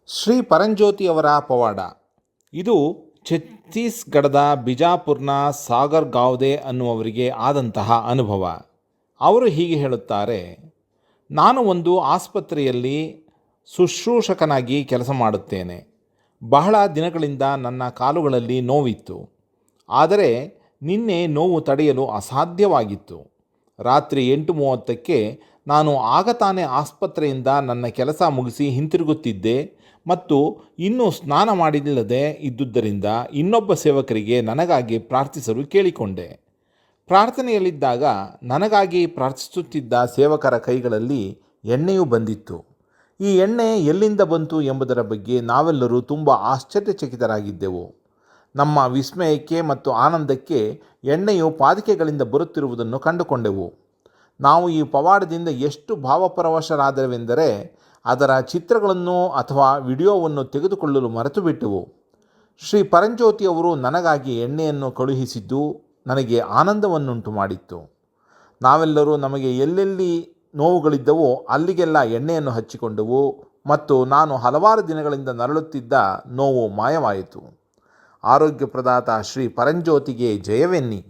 ಶ್ರೀ ಪರಂಜ್ಯೋತಿಯವರ ಪವಾಡ. ಇದು ಛತ್ತೀಸ್ಗಢದ ಬಿಜಾಪುರ್ನ ಸಾಗರ್ ಗಾವ್ದೆ ಅನ್ನುವವರಿಗೆ ಆದಂತಹ ಅನುಭವ. ಅವರು ಹೀಗೆ ಹೇಳುತ್ತಾರೆ: ನಾನು ಒಂದು ಆಸ್ಪತ್ರೆಯಲ್ಲಿ ಶುಶ್ರೂಷಕನಾಗಿ ಕೆಲಸ ಮಾಡುತ್ತೇನೆ. ಬಹಳ ದಿನಗಳಿಂದ ನನ್ನ ಕಾಲುಗಳಲ್ಲಿ ನೋವಿತ್ತು. ಆದರೆ ನಿನ್ನೆ ನೋವು ತಡೆಯಲು ಅಸಾಧ್ಯವಾಗಿತ್ತು. ರಾತ್ರಿ 8:30ಕ್ಕೆ ನಾನು ಆಗ ತಾನೇ ಆಸ್ಪತ್ರೆಯಿಂದ ನನ್ನ ಕೆಲಸ ಮುಗಿಸಿ ಹಿಂತಿರುಗುತ್ತಿದ್ದೆ ಮತ್ತು ಇನ್ನೂ ಸ್ನಾನ ಮಾಡಿಲ್ಲದೆ ಇದ್ದುದರಿಂದ ಇನ್ನೊಬ್ಬ ಸೇವಕರಿಗೆ ನನಗಾಗಿ ಪ್ರಾರ್ಥಿಸಲು ಕೇಳಿಕೊಂಡೆ. ಪ್ರಾರ್ಥನೆಯಲ್ಲಿದ್ದಾಗ ನನಗಾಗಿ ಪ್ರಾರ್ಥಿಸುತ್ತಿದ್ದ ಸೇವಕರ ಕೈಗಳಲ್ಲಿ ಎಣ್ಣೆಯೂ ಬಂದಿತ್ತು. ಈ ಎಣ್ಣೆ ಎಲ್ಲಿಂದ ಬಂತು ಎಂಬುದರ ಬಗ್ಗೆ ನಾವೆಲ್ಲರೂ ತುಂಬ ಆಶ್ಚರ್ಯಚಕಿತರಾಗಿದ್ದೆವು. ನಮ್ಮ ವಿಸ್ಮಯಕ್ಕೆ ಮತ್ತು ಆನಂದಕ್ಕೆ ಎಣ್ಣೆಯು ಪಾದಕೆಗಳಿಂದ ಬರುತ್ತಿರುವುದನ್ನು ಕಂಡುಕೊಂಡೆವು. ನಾವು ಈ ಪವಾಡದಿಂದ ಎಷ್ಟು ಭಾವಪರವಶರಾದೆವೆಂದರೆ ಅದರ ಚಿತ್ರಗಳನ್ನು ಅಥವಾ ವಿಡಿಯೋವನ್ನು ತೆಗೆದುಕೊಳ್ಳಲು ಮರೆತು ಬಿಟ್ಟೆವು. ಶ್ರೀ ಪರಂಜ್ಯೋತಿಯವರು ನನಗಾಗಿ ಎಣ್ಣೆಯನ್ನು ಕಳುಹಿಸಿದ್ದು ನನಗೆ ಆನಂದವನ್ನುಂಟು ಮಾಡಿತ್ತು. ನಾವೆಲ್ಲರೂ ನಮಗೆ ಎಲ್ಲೆಲ್ಲಿ ನೋವುಗಳಿದ್ದವೋ ಅಲ್ಲಿಗೆಲ್ಲ ಎಣ್ಣೆಯನ್ನು ಹಚ್ಚಿಕೊಂಡೆವು ಮತ್ತು ನಾನು ಹಲವಾರು ದಿನಗಳಿಂದ ನರಳುತ್ತಿದ್ದ ನೋವು ಮಾಯವಾಯಿತು. ಆರೋಗ್ಯ ಪ್ರದಾತ ಶ್ರೀ ಪರಂಜ್ಯೋತಿಗೆ ಜಯವೆನ್ನಿ.